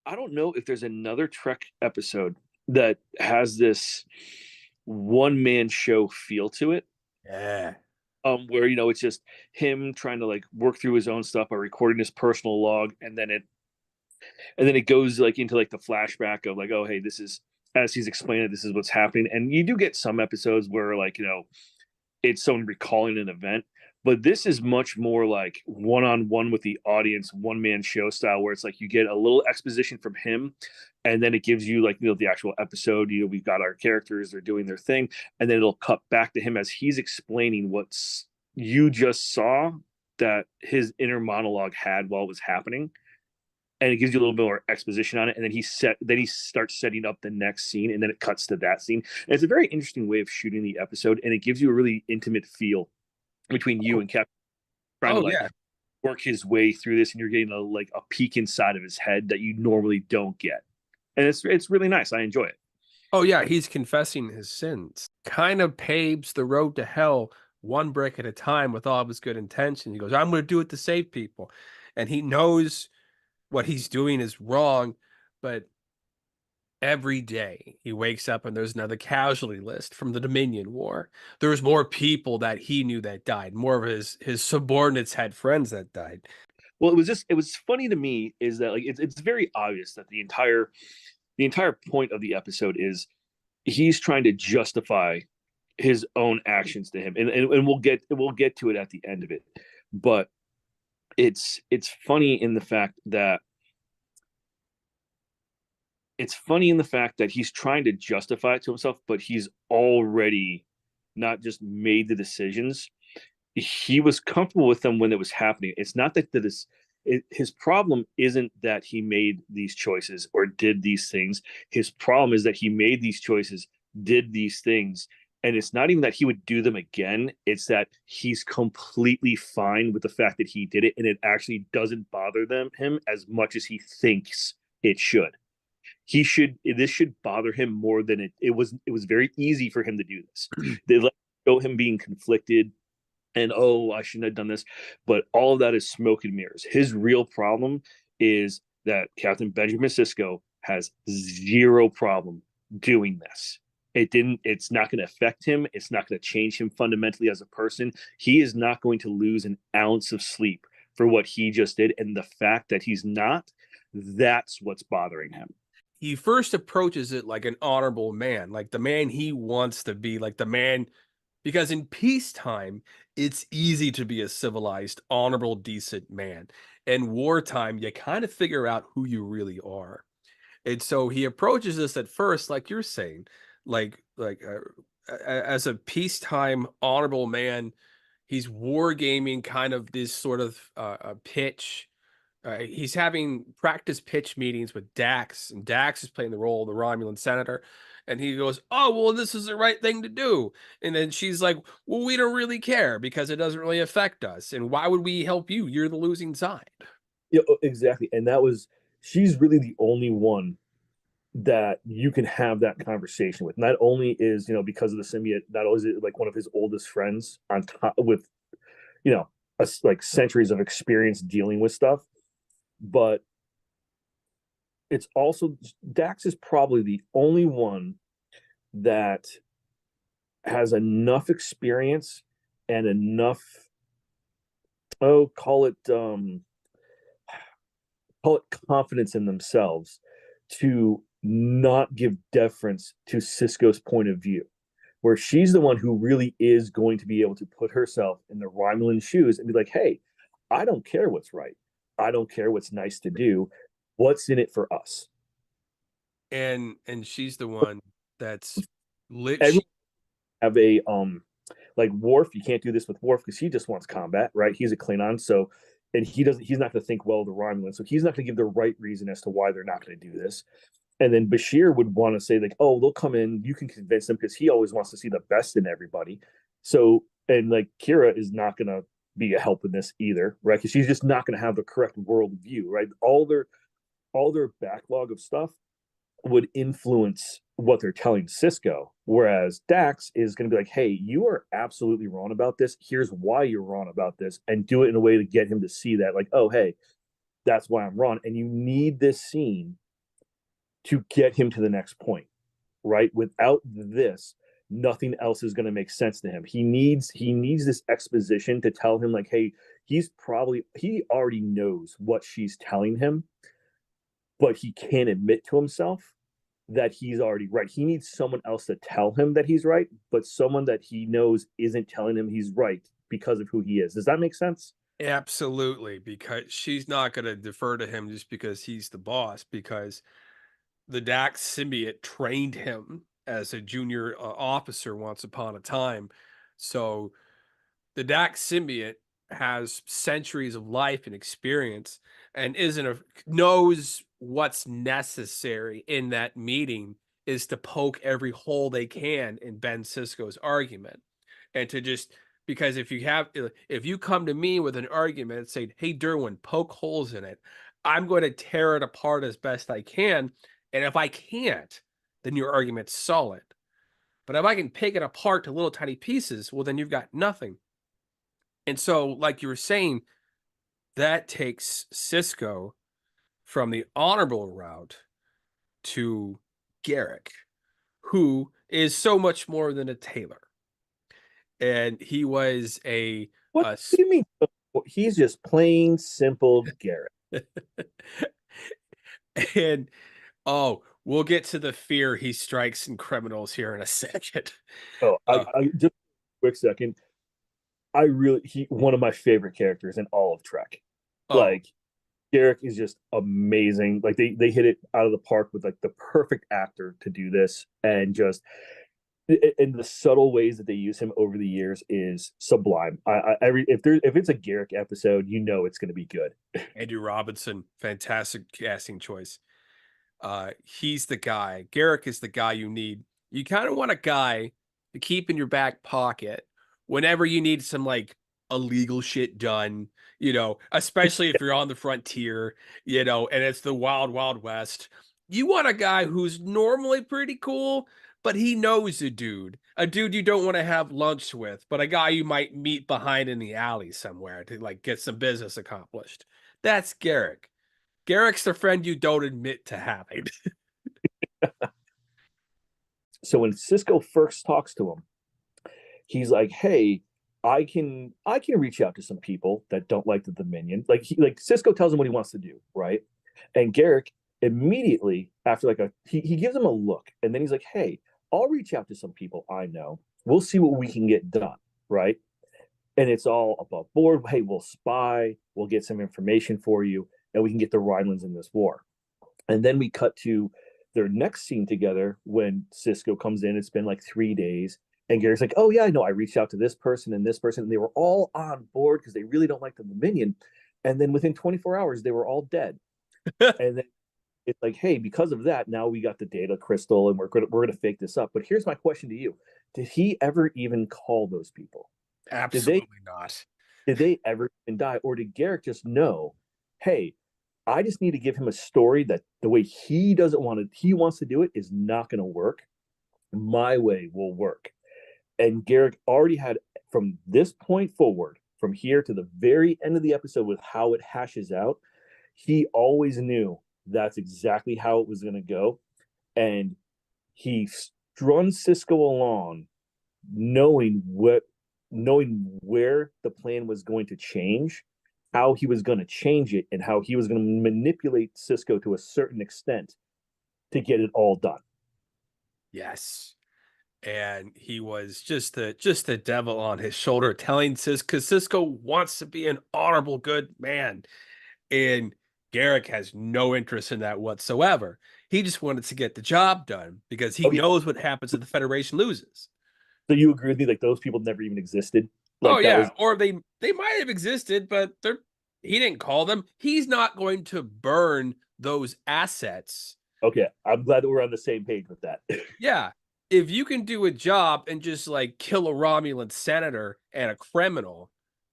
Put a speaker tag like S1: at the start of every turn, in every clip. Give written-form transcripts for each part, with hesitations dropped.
S1: I don't know if there's another Trek episode that has this one man show feel to it.
S2: Yeah.
S1: Where it's just him trying to like work through his own stuff by recording his personal log, and then it goes like into like the flashback of like, oh hey, this is as he's explaining it, this is what's happening. And you do get some episodes where like it's someone recalling an event, but this is much more like one-on-one with the audience, one-man show style, where it's like you get a little exposition from him, and then it gives you like the actual episode. We've got our characters, they're doing their thing, and then it'll cut back to him as he's explaining what's you just saw that his inner monologue had while it was happening, and it gives you a little bit more exposition on it, and then he starts setting up the next scene, and then it cuts to that scene. And it's a very interesting way of shooting the episode, and it gives you a really intimate feel between you
S2: Oh,
S1: and Captain, trying to
S2: oh
S1: like
S2: yeah.
S1: work his way through this, and you're getting a peek inside of his head that you normally don't get, and it's really nice. I enjoy it.
S2: Oh yeah, he's confessing his sins. Kind of paves the road to hell one brick at a time with all of his good intentions. He goes, I'm going to do it to save people. And he knows what he's doing is wrong, but every day he wakes up and there's another casualty list from the Dominion War. There's more people that he knew that died. More of his subordinates had friends that died.
S1: Well, it was funny to me is that like it's very obvious that the entire point of the episode is he's trying to justify his own actions to him, and we'll get to it at the end of it. But it's funny in the fact that he's trying to justify it to himself, but he's already not just made the decisions. He was comfortable with them when it was happening. It's not his problem isn't that he made these choices or did these things. His problem is that he made these choices, did these things, and it's not even that he would do them again. It's that he's completely fine with the fact that he did it, and it actually doesn't bother him as much as he thinks it should. This should bother him more than it was very easy for him to do this. They let show him being conflicted, and oh, I shouldn't have done this, but all of that is smoke and mirrors. His real problem is that Captain Benjamin Sisko has zero problem doing this. It's not going to affect him. It's not going to change him fundamentally as a person. He is not going to lose an ounce of sleep for what he just did, and the fact that he's not, that's what's bothering him.
S2: He first approaches it like an honorable man, like the man he wants to be, like the man, because in peacetime, it's easy to be a civilized, honorable, decent man. In wartime, you kind of figure out who you really are. And so he approaches this at first, like you're saying, as a peacetime, honorable man. He's wargaming kind of this sort of pitch. He's having practice pitch meetings with Dax, and Dax is playing the role of the Romulan senator. And he goes, "Oh, well, this is the right thing to do." And then she's like, "Well, we don't really care because it doesn't really affect us. And why would we help you? You're the losing side."
S1: Yeah, exactly. And she's really the only one that you can have that conversation with. Not only is, because of the symbiote, not only is it like one of his oldest friends on top with, you know, like centuries of experience dealing with stuff, but it's also Dax is probably the only one that has enough experience and enough, oh, call it confidence in themselves to not give deference to Cisco's point of view, where she's the one who really is going to be able to put herself in the Romulan shoes and be like, hey, I don't care what's right. I don't care what's nice to do. What's in it for us?
S2: And she's the one that's lit.
S1: Everyone have a like Worf, you can't do this with Worf because he just wants combat, right? He's a Klingon, so and he's not going to think well of the Romulan, so he's not going to give the right reason as to why they're not going to do this. And then Bashir would want to say like, oh, they'll come in, you can convince them because he always wants to see the best in everybody. So and like Kira is not going to be a help in this either, right? Because she's just not going to have the correct world view, right? All their backlog of stuff would influence what they're telling Cisco. Whereas Dax is going to be like, hey, you are absolutely wrong about this. Here's why you're wrong about this, and do it in a way to get him to see that, like, oh, hey, that's why I'm wrong. And you need this scene to get him to the next point, right? Without this, nothing else is going to make sense to him. He needs this exposition to tell him like, hey, he already knows what she's telling him, but he can't admit to himself that he's already right. He needs someone else to tell him that he's right, but someone that he knows isn't telling him he's right because of who he is. Does that make sense?
S2: Absolutely, because she's not going to defer to him just because he's the boss, because the Dax symbiote trained him as a junior officer once upon a time. So the Dax symbiote has centuries of life and experience and isn't a knows what's necessary in that meeting is to poke every hole they can in Ben Sisko's argument. And to just because if you come to me with an argument and say, "Hey Derwin, poke holes in it," I'm going to tear it apart as best I can. And if I can't, then your argument's solid. But if I can pick it apart to little tiny pieces, well, then you've got nothing. And so, like you were saying, that takes Sisco from the honorable route to Garrick, who is so much more than a tailor. And he was
S1: What
S2: a
S1: do you mean? He's just plain simple Garrett.
S2: and oh, we'll get to the fear he strikes in criminals here in a second.
S1: Oh,
S2: Uh,
S1: I just quick second. I really he one of my favorite characters in all of Trek.
S2: oh,
S1: Like Garrick is just amazing. Like they hit it out of the park with like the perfect actor to do this, and just and the subtle ways that they use him over the years is sublime. If it's a Garrick episode, you know it's going to be good.
S2: Andrew Robinson, fantastic casting choice. He's the guy. Garrick is the guy you need. You kind of want a guy to keep in your back pocket whenever you need some like illegal shit done, especially if you're on the frontier, and it's the wild, wild west. You want a guy who's normally pretty cool, but he knows a dude you don't want to have lunch with, but a guy you might meet behind in the alley somewhere to like get some business accomplished. That's Garrick. Garrick's the friend you don't admit to having.
S1: So when Cisco first talks to him, he's like, "Hey, I can reach out to some people that don't like the Dominion." Like Cisco tells him what he wants to do, right? And Garrick immediately after like he gives him a look, and then he's like, "Hey, I'll reach out to some people I know. We'll see what we can get done." Right? And it's all above board. Hey, we'll spy. We'll get some information for you, and we can get the Rhinelands in this war. And then we cut to their next scene together when Cisco comes in. It's been like 3 days. And Gary's like, oh, yeah, I know. I reached out to this person and this person, and they were all on board because they really don't like the Dominion. And then within 24 hours, they were all dead. And then it's like, hey, because of that, now we got the data crystal and we're gonna fake this up. But here's my question to you. Did he ever even call those people? Did they
S2: Absolutely not.
S1: did they ever even die? Or did Garrick just know, hey, I just need to give him a story that the way he wants to do it is not going to work. My way will work. And Garrick already had from this point forward, from here to the very end of the episode with how it hashes out, he always knew that's exactly how it was going to go. And he strung Cisco along knowing where the plan was going to change, how he was going to change it, and how he was going to manipulate Cisco to a certain extent to get it all done.
S2: Yes. And he was just the devil on his shoulder telling Cisco, because Cisco wants to be an honorable good man. And Garrick has no interest in that whatsoever. He just wanted to get the job done because he
S1: Okay,
S2: knows what happens if the Federation loses.
S1: so you agree with me? Like those people never even existed.
S2: Oh
S1: Like that
S2: yeah,
S1: was
S2: or they might have existed, but he didn't call them. He's not going to burn those assets.
S1: okay. I'm glad that we're on the same page with that.
S2: Yeah. If you can do a job and just like kill a Romulan senator and a criminal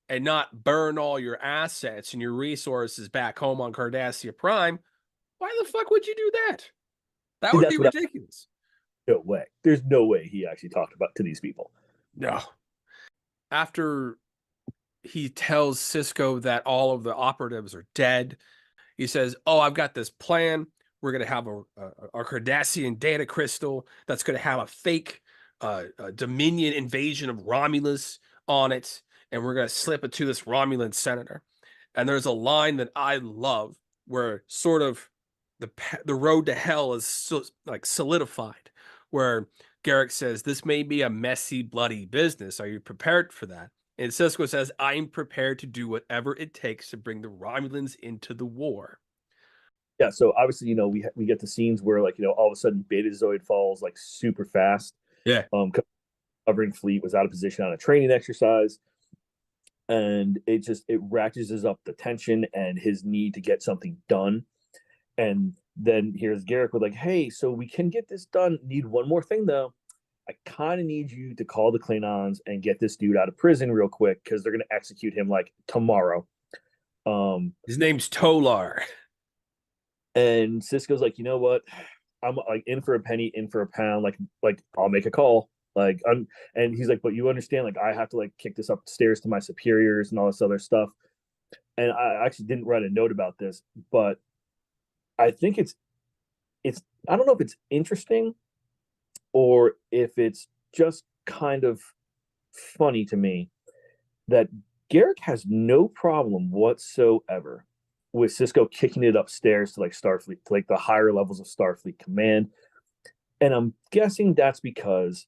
S2: and not burn all your assets and your resources back home on Cardassia Prime, why the fuck would you do that? That would be
S1: That's what
S2: ridiculous.
S1: no way. There's no way he actually talked about to these people.
S2: No. After he tells Cisco that all of the operatives are dead, he says, "Oh, I've got this plan. we're going to have a Cardassian data crystal that's going to have a fake Dominion invasion of Romulus on it, and we're going to slip it to this Romulan senator. And there's a line that I love where sort of the road to hell is like solidified, where Garrick says, "This may be a messy, bloody business. Are you prepared for that?" And Sisco says, "I'm prepared to do whatever it takes to bring the Romulans into the war."
S1: Yeah, so obviously, we get the scenes where, like, all of a sudden Betazoid falls like super fast.
S2: Yeah.
S1: Covering fleet was out of position on a training exercise, and it ratchets up the tension and his need to get something done. And then here's Garrick with like, "Hey, so we can get this done. Need one more thing though. I kind of need you to call the Klingons and get this dude out of prison real quick because they're gonna execute him like tomorrow."
S2: His name's Tolar.
S1: And Cisco's like, "You know what? I'm like in for a penny, in for a pound. Like I'll make a call. And he's like, but you understand, like I have to like kick this upstairs to my superiors and all this other stuff." And I actually didn't write a note about this, but I think it's I don't know if it's interesting or if it's just kind of funny to me that Garrick has no problem whatsoever with Cisco kicking it upstairs to like Starfleet, to like the higher levels of Starfleet command. And I'm guessing that's because,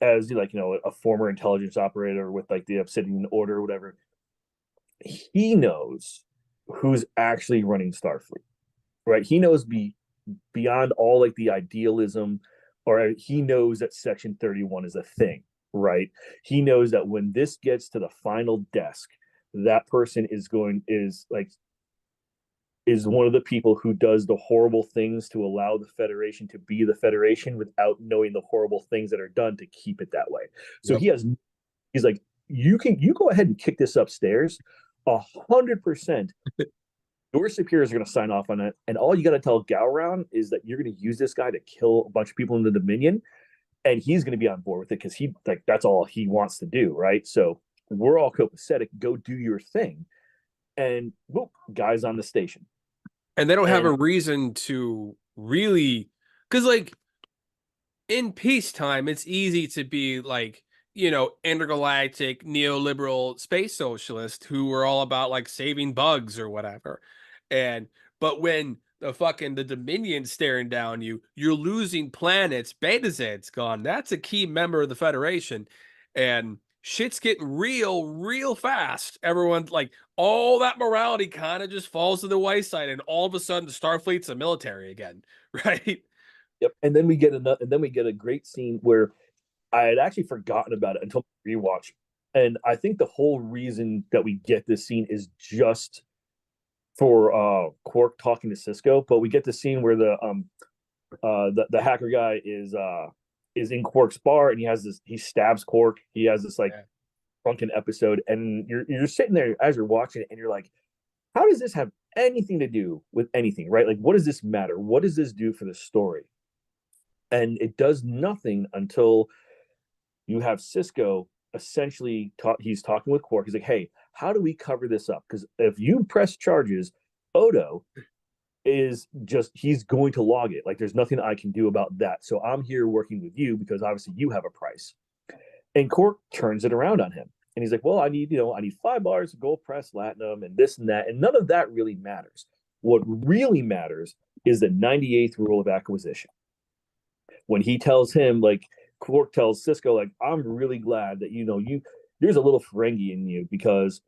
S1: as a former intelligence operator with like the Obsidian Order or whatever, he knows who's actually running Starfleet, right? He knows beyond all like the idealism, or he knows that Section 31 is a thing, right? He knows that when this gets to the final desk, that person is one of the people who does the horrible things to allow the Federation to be the Federation without knowing the horrible things that are done to keep it that way. So
S2: Yep.
S1: he's like, you go ahead and kick this upstairs 100%. Your superiors are going to sign off on it, and all you got to tell Gowron is that you're going to use this guy to kill a bunch of people in the Dominion, and he's going to be on board with it because he like that's all he wants to do, right? So we're all copacetic. Go do your thing, and whoop, guys on the station.
S2: And they don't have
S1: And
S2: a reason to really, because like in peacetime, it's easy to be like, intergalactic neoliberal space socialist who are all about like saving bugs or whatever. But when the Dominion's staring down you, you're losing planets. Betazed's gone. That's a key member of the Federation. And shit's getting real, real fast. Everyone's like, all that morality kind of just falls to the wayside, and all of a sudden Starfleet's a military again, right?
S1: yep, and then we get a great scene where I had actually forgotten about it until rewatch. And I think the whole reason that we get this scene is just for Quark talking to Cisco, but we get the scene where the hacker guy is in Quark's bar, and he stabs Quark. He has this like drunken episode, and you're sitting there as you're watching it, and you're like, how does this have anything to do with anything, right? Like, what does this matter? What does this do for the story? And it does nothing until you have Cisco essentially he's talking with Quark. He's like, "Hey, how do we cover this up? Because if you press charges, Odo he's going to log it. Like, there's nothing I can do about that. So I'm here working with you because obviously you have a price." And Quark turns it around on him. And he's like, "Well, I need 5 bars of gold press latinum and this and that. And none of that really matters. What really matters is the 98th rule of acquisition." When he tells him, like, Quark tells Cisco, like, "I'm really glad that there's a little Ferengi in you because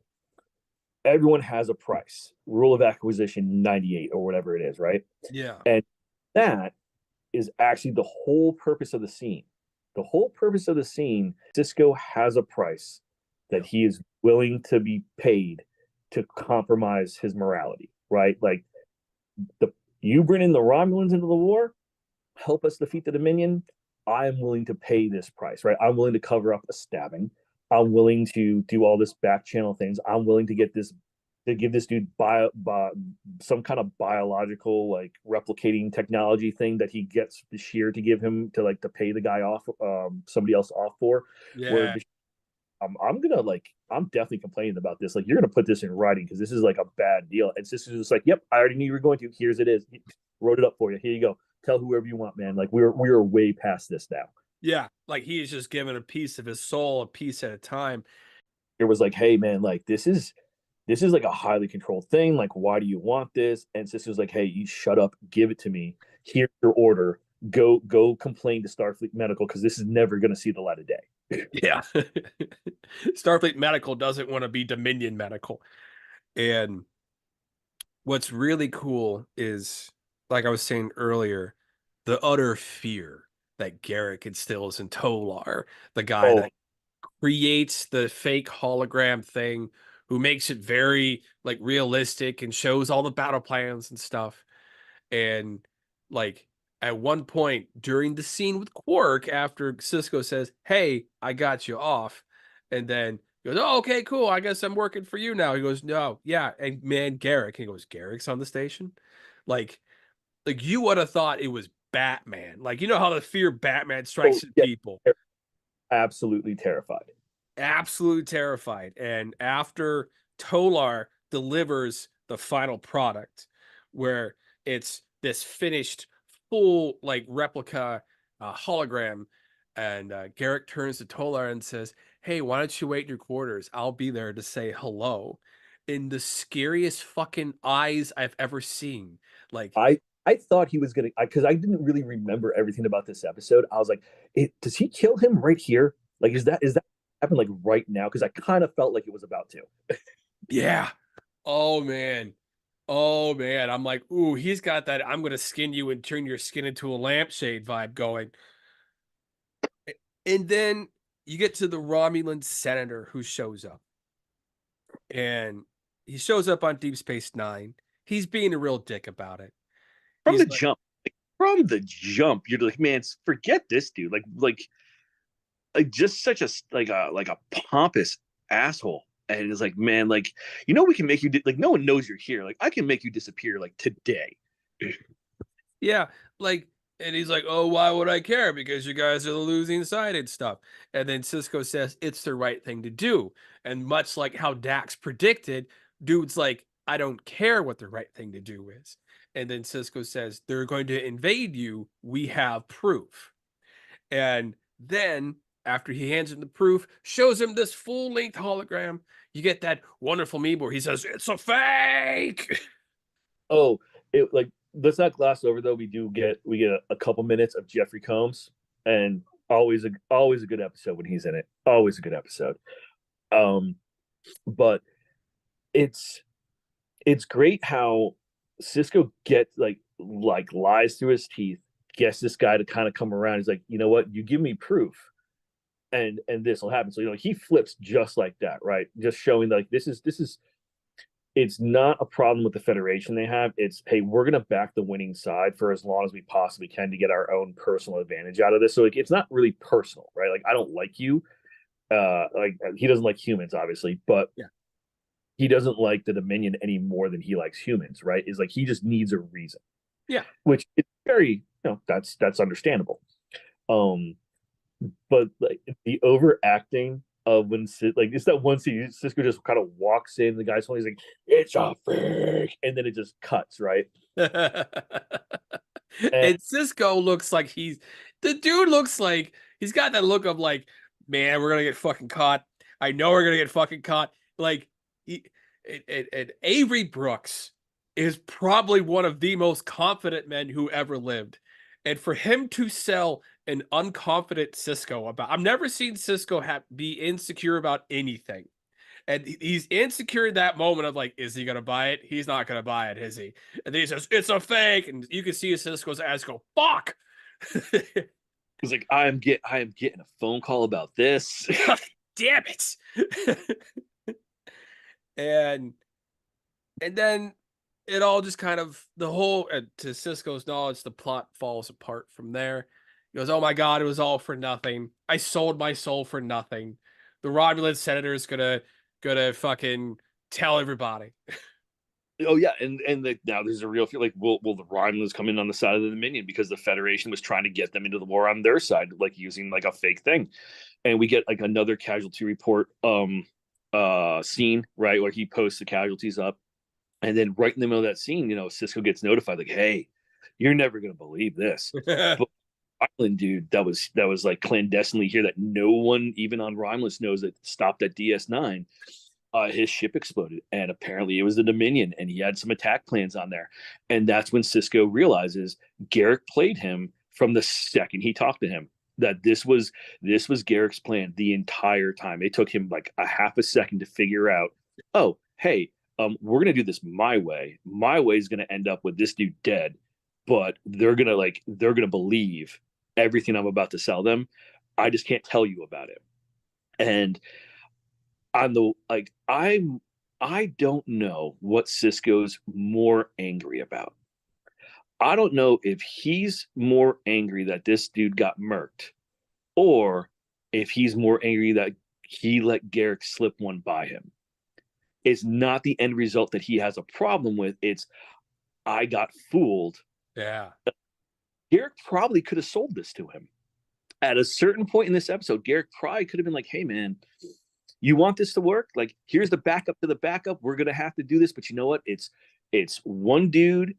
S1: everyone has a price. Rule of acquisition 98 or whatever it is, right?"
S2: Yeah.
S1: And that is actually the whole purpose of the scene. The whole purpose of the scene, Cisco has a price that he is willing to be paid to compromise his morality, right? Like, you bring in the Romulans into the war, help us defeat the Dominion, I am willing to pay this price, right? I'm willing to cover up a stabbing. I'm willing to do all this back channel things. I'm willing to give this dude some kind of biological like replicating technology thing that he gets Bashir to give him to pay the guy off, somebody else off for. Where
S2: Yeah.
S1: I'm gonna like, I'm definitely complaining about this. Like, you're gonna put this in writing because this is like a bad deal. And Sisko's just like, yep, I already knew you were going to. Here's it is. He wrote it up for you. Here you go. Tell whoever you want, man. Like, we're way past this now.
S2: Yeah, like he's just giving a piece of his soul, a piece at a time.
S1: It was like, hey man, like this is like a highly controlled thing. Like, why do you want this? And Sisko's like, hey, you shut up, give it to me. Here's your order. Go complain to Starfleet Medical because this is never gonna see the light of day.
S2: Yeah. Starfleet Medical doesn't want to be Dominion Medical. And what's really cool is, like I was saying earlier, the utter fear that Garrick instills in Tolar, the guy
S1: Oh,
S2: that creates the fake hologram thing, who makes it very like realistic and shows all the battle plans and stuff. And like at one point during the scene with Quark, after Cisco says, "Hey, I got you off," and then he goes, "Oh, okay, cool. I guess I'm working for you now." He goes, "No, yeah, and man, Garrick." He goes, "Garrick's on the station." Like, like you would have thought it was Batman. Like, you know how the fear Batman
S1: oh
S2: strikes in
S1: yeah,
S2: people.
S1: absolutely terrified.
S2: Absolutely terrified. And after Tolar delivers the final product, where it's this finished full like replica hologram, and Garrick turns to Tolar and says, "Hey, why don't you wait in your quarters? I'll be there to say hello." In the scariest fucking eyes I've ever seen. Like,
S1: I thought he was gonna, because I didn't really remember everything about this episode. I was like, does he kill him right here? Like, is that happen like right now? Because I kind of felt like it was about to.
S2: yeah. Oh man. Oh man, I'm like, ooh, he's got that I'm gonna skin you and turn your skin into a lampshade vibe going. And then you get to the Romulan senator who shows up. And he shows up on Deep Space Nine. He's being a real dick about it.
S1: From the
S2: He's like,
S1: jump. From the jump, you're like, man, forget this dude. Like just such a like a pompous asshole. And it's like, man, like, we can make you like, no one knows you're here. Like, I can make you disappear like today.
S2: yeah, like, and he's like, oh, why would I care? Because you guys are the losing side and stuff. And then Cisco says it's the right thing to do. And much like how Dax predicted, dude's like, I don't care what the right thing to do is. And then Cisco says, they're going to invade you. We have proof. And then after he hands him the proof, shows him this full length hologram, you get that wonderful meme where he says, it's a fake.
S1: Oh, it like, let's not gloss over though. We get a couple minutes of Jeffrey Combs, and always a good episode when he's in it. Always a good episode. Um, but it's it's great how Cisco gets like lies through his teeth, gets this guy to kind of come around. He's like, you know what? You give me proof, and this will happen. So he flips just like that, right? Just showing like this is it's not a problem with the Federation they have. It's, hey, we're gonna back the winning side for as long as we possibly can to get our own personal advantage out of this. So like, it's not really personal, right? Like, I don't like you. Like, he doesn't like humans, obviously, but
S2: Yeah.
S1: he doesn't like the Dominion any more than he likes humans, right? Is like, he just needs a reason,
S2: Yeah.
S1: which is very, that's understandable. Um, but like the overacting of when like, it's that one scene Cisco just kind of walks in, the guy's phone, he's like, it's a fake, and then it just cuts, right? And
S2: And Cisco looks like the dude looks like he's got that look of like, man, we're gonna get fucking caught. I know we're gonna get fucking caught. Like, and Avery Brooks is probably one of the most confident men who ever lived. And for him to sell an unconfident Cisco about, I've never seen Cisco be insecure about anything. And he's insecure in that moment of like, is he gonna buy it? He's not gonna buy it, is he? And then he says, it's a fake. And you can see Cisco's ass go, fuck.
S1: he's like, I am getting a phone call about this.
S2: Damn it. and and then it all just kind of the whole to Cisco's knowledge, the plot falls apart from there. He goes, oh my god, it was all for nothing. I sold my soul for nothing. The Romulan senator is gonna fucking tell everybody.
S1: Oh yeah, and now there's a real feel like will the Romulans come in on the side of the Dominion because the Federation was trying to get them into the war on their side, like using like a fake thing, and we get like another casualty report scene right where he posts the casualties up, and then right in the middle of that scene, Cisco gets notified like, hey, you're never gonna believe this, but Island dude that was like clandestinely here that no one even on Romulus knows that stopped at DS9. His ship exploded, and apparently it was the Dominion, and he had some attack plans on there. And that's when Cisco realizes Garrick played him from the second he talked to him. That this was Garrick's plan the entire time. It took him like a half a second to figure out. Oh, hey, we're gonna do this my way. My way is gonna end up with this dude dead, but they're gonna believe everything I'm about to sell them. I just can't tell you about it. And on the like I don't know what Cisco's more angry about. I don't know if he's more angry that this dude got murked or if he's more angry that he let Garrick slip one by him. It's not the end result that he has a problem with. It's I got fooled.
S2: Yeah.
S1: Garrick probably could have sold this to him. At a certain point in this episode, Garrick probably could have been like, hey man, you want this to work? Like, here's the backup to the backup. We're gonna have to do this, but you know what? It's one dude,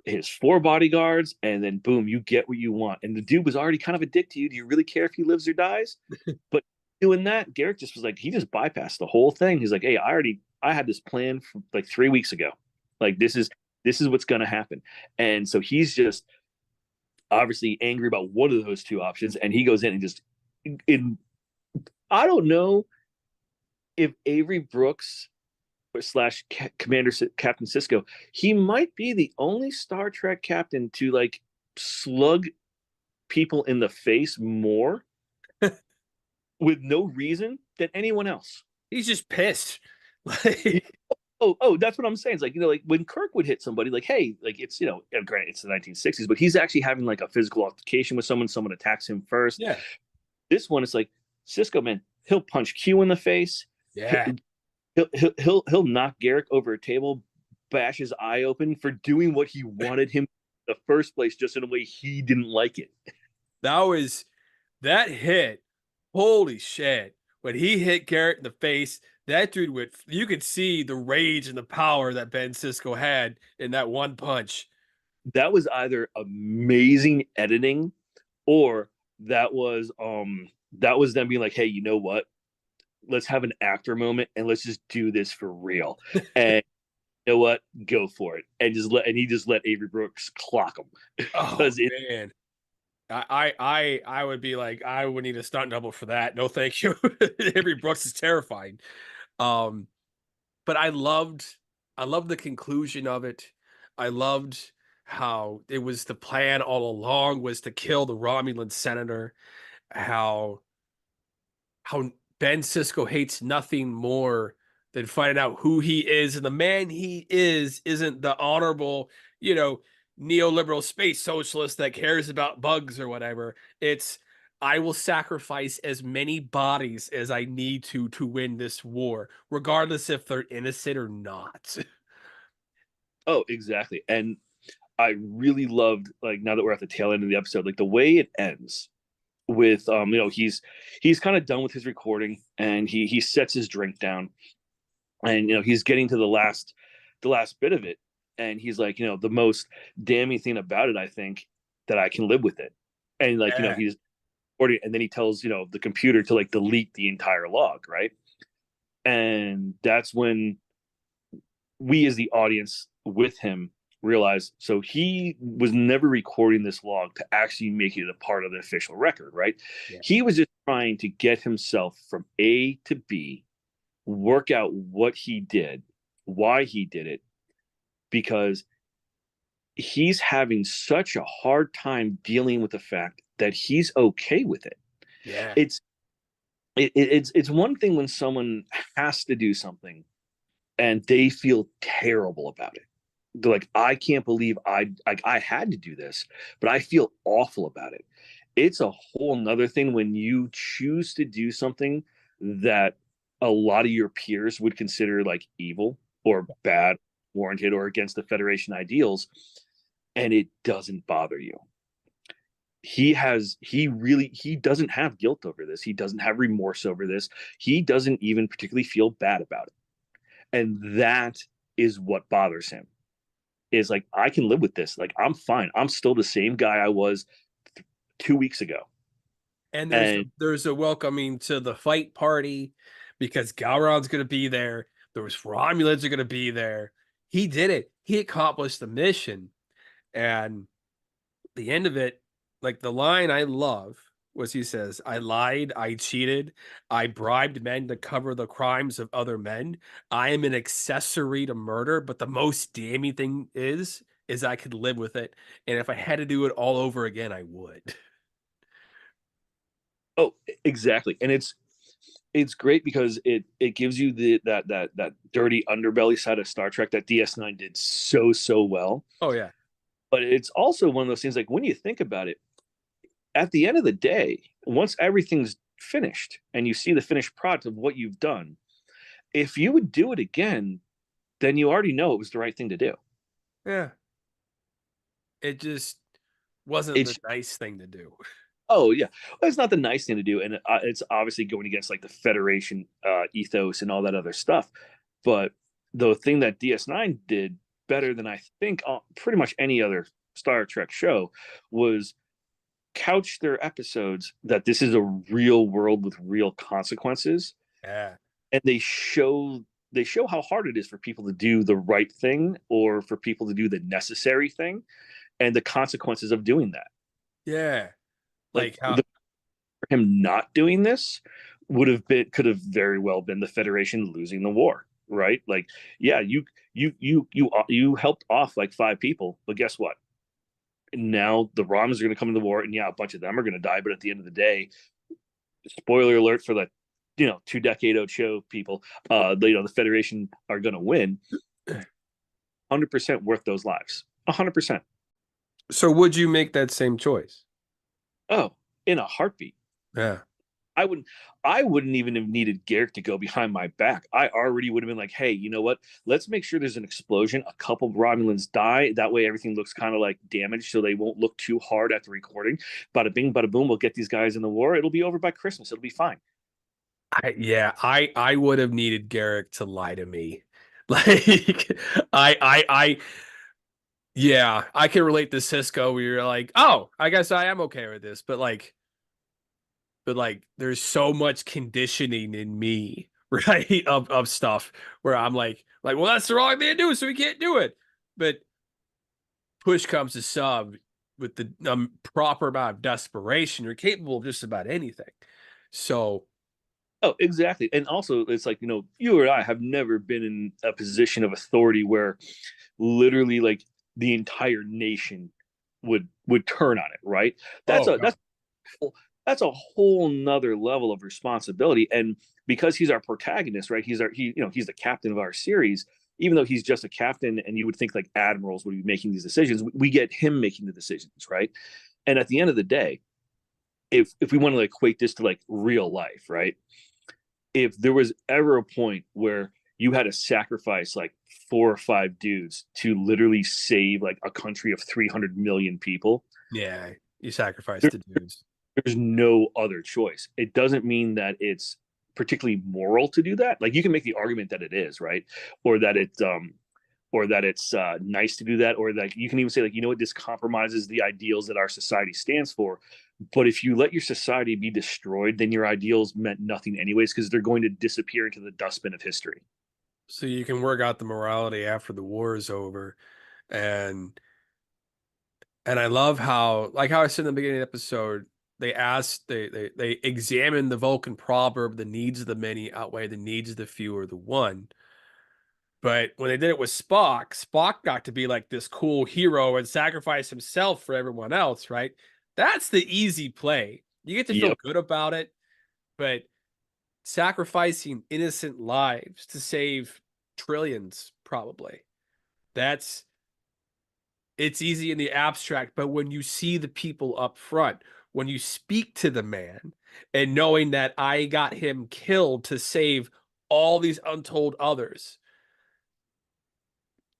S1: his four bodyguards, and then boom, you get what you want. And the dude was already kind of a dick to you. Do you really care if he lives or dies? But doing that, Garrick just was like, he just bypassed the whole thing. He's like, hey, I had this plan from like 3 weeks ago. Like this is what's gonna happen. And so he's just obviously angry about one of those two options, and he goes in and just in I don't know if Avery Brooks slash Commander Captain Cisco, he might be the only Star Trek captain to like slug people in the face more with no reason than anyone else.
S2: He's just pissed. Like,
S1: Oh, that's what I'm saying. It's like, like when Kirk would hit somebody, like, hey, like it's, granted, it's the 1960s, but he's actually having like a physical altercation with someone attacks him first.
S2: yeah.
S1: This one is like, Cisco, man, he'll punch Q in the face.
S2: Yeah.
S1: He'll knock Garrick over a table, bash his eye open for doing what he wanted him in the first place, just in a way he didn't like it.
S2: That hit. Holy shit. When he hit Garrett in the face, that dude you could see the rage and the power that Ben Sisko had in that one punch.
S1: That was either amazing editing or that was them being like, hey, you know what? Let's have an actor moment and let's just do this for real. And you know what? Go for it. And he just let Avery Brooks clock him.
S2: Oh man. I would be like, I would need a stunt double for that. No, thank you. Avery Brooks is terrifying. But I loved the conclusion of it. I loved how it was the plan all along was to kill the Romulan senator. How Ben Sisko hates nothing more than finding out who he is, and the man he is isn't the honorable, neoliberal space socialist that cares about bugs or whatever. It's I will sacrifice as many bodies as I need to win this war, regardless if they're innocent or not.
S1: Oh, exactly. And I really loved, like, now that we're at the tail end of the episode, like the way it ends with he's kind of done with his recording and he sets his drink down and he's getting to the last bit of it, and he's like, the most damning thing about it, I think, that I can live with it. And like,
S2: Yeah.
S1: he's recording, and then he tells the computer to like delete the entire log, right? And that's when we as the audience with him realize, so he was never recording this log to actually make it a part of the official record, right?
S2: Yeah.
S1: He was just trying to get himself from A to B, work out what he did, why he did it, because he's having such a hard time dealing with the fact that he's okay with it.
S2: Yeah.
S1: It's one thing when someone has to do something and they feel terrible about it. They're like, I can't believe I had to do this, but I feel awful about it. It's a whole nother thing when you choose to do something that a lot of your peers would consider like evil or bad warranted or against the Federation ideals, and it doesn't bother you. He doesn't have guilt over this. He doesn't have remorse over this. He doesn't even particularly feel bad about it. And that is what bothers him. Is like, I can live with this. Like, I'm fine. I'm still the same guy I was 2 weeks ago.
S2: And
S1: And
S2: there's a welcoming to the fight party because Gowron's going to be there. Those Romulans are going to be there. He did it. He accomplished the mission. And the end of it, like the line I love was he says, I lied, I cheated, I bribed men to cover the crimes of other men. I am an accessory to murder, but the most damning thing is I could live with it. And if I had to do it all over again, I would.
S1: oh, exactly. And it's great because it gives you that dirty underbelly side of Star Trek that DS9 did so well.
S2: Oh yeah.
S1: But it's also one of those things, like, when you think about it, at the end of the day, once everything's finished and you see the finished product of what you've done, if you would do it again, then you already know it was the right thing to do.
S2: Yeah. It just wasn't the
S1: It's
S2: nice thing to do.
S1: Oh yeah, well, it's not the nice thing to do, and it's obviously going against like the Federation ethos and all that other stuff. But the thing that DS9 did better than I think pretty much any other Star Trek show was couch their episodes that this is a real world with real consequences,
S2: Yeah.
S1: and they show how hard it is for people to do the right thing or for people to do the necessary thing, and the consequences of doing that.
S2: Yeah.
S1: Like,
S2: Like how
S1: him not doing this could have very well been the Federation losing the war, right? Like, yeah, you helped off like 5 people, but guess what? Now the Romans are going to come into the war, and yeah, a bunch of them are going to die. But at the end of the day, spoiler alert for the 2 decade old show, people, the Federation are going to win. 100% worth those lives. 100%.
S2: so would you make that same choice?
S1: Oh, in a heartbeat.
S2: Yeah.
S1: I wouldn't I wouldn't even have needed Garrick to go behind my back. I already would have been like, hey, you know what? Let's make sure there's an explosion. A couple Romulans die. That way everything looks kind of like damaged so they won't look too hard at the recording. Bada bing, bada boom, we'll get these guys in the war. It'll be over by Christmas. It'll be fine.
S2: I would have needed Garrick to lie to me. Like I yeah, I can relate to Cisco where you're like, oh, I guess I am okay with this, but there's so much conditioning in me, right? Of stuff where I'm like, well, that's the wrong thing to do, so we can't do it. But push comes to shove with the proper amount of desperation, you're capable of just about anything. So
S1: Oh, exactly. And also, it's like, you or I have never been in a position of authority where literally like the entire nation would turn on it, right? That's
S2: oh
S1: a
S2: god.
S1: that's a whole nother level of responsibility. And because he's our protagonist, right? He's the captain of our series. Even though he's just a captain, and you would think like admirals would be making these decisions, we get him making the decisions, right? And at the end of the day, if we want to equate this to like real life, right? If there was ever a point where you had to sacrifice like 4 or 5 dudes to literally save like a country of 300 million people,
S2: Yeah, you sacrificed
S1: there,
S2: the dudes.
S1: there's no other choice. It doesn't mean that it's particularly moral to do that. Like, you can make the argument that it is, right? Or that it's nice to do that, or like you can even say like, this compromises the ideals that our society stands for. But if you let your society be destroyed, then your ideals meant nothing anyways, because they're going to disappear into the dustbin of history.
S2: So you can work out the morality after the war is over. And I love how I said in the beginning of the episode, they examine the Vulcan proverb, the needs of the many outweigh the needs of the few or the one. But when they did it with Spock, Spock got to be like this cool hero and sacrifice himself for everyone else, right? That's the easy play. You get to feel
S1: Yep.
S2: good about it, but sacrificing innocent lives to save trillions, probably. That's it's easy in the abstract, but when you see the people up front, when you speak to the man and knowing that I got him killed to save all these untold others,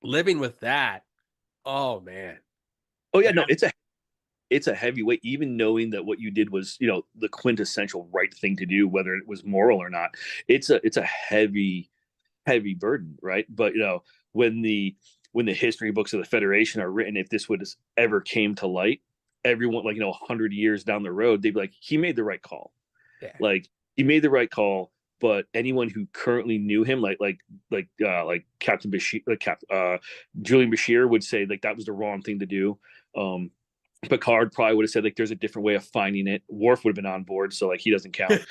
S2: living with that, oh man.
S1: Oh yeah,
S2: That,
S1: no, it's a heavy weight, even knowing that what you did was, the quintessential right thing to do, whether it was moral or not. It's a heavy burden, right? But when the history books of the Federation are written, if this would ever came to light, everyone, like, 100 years down the road, they'd be like, he made the right call.
S2: yeah.
S1: Like, he made the right call. But anyone who currently knew him, like Captain Bashir, Julian Bashir would say, like, that was the wrong thing to do. Um, Picard probably would have said, like, there's a different way of finding it. Worf would have been on board, so, like, he doesn't count.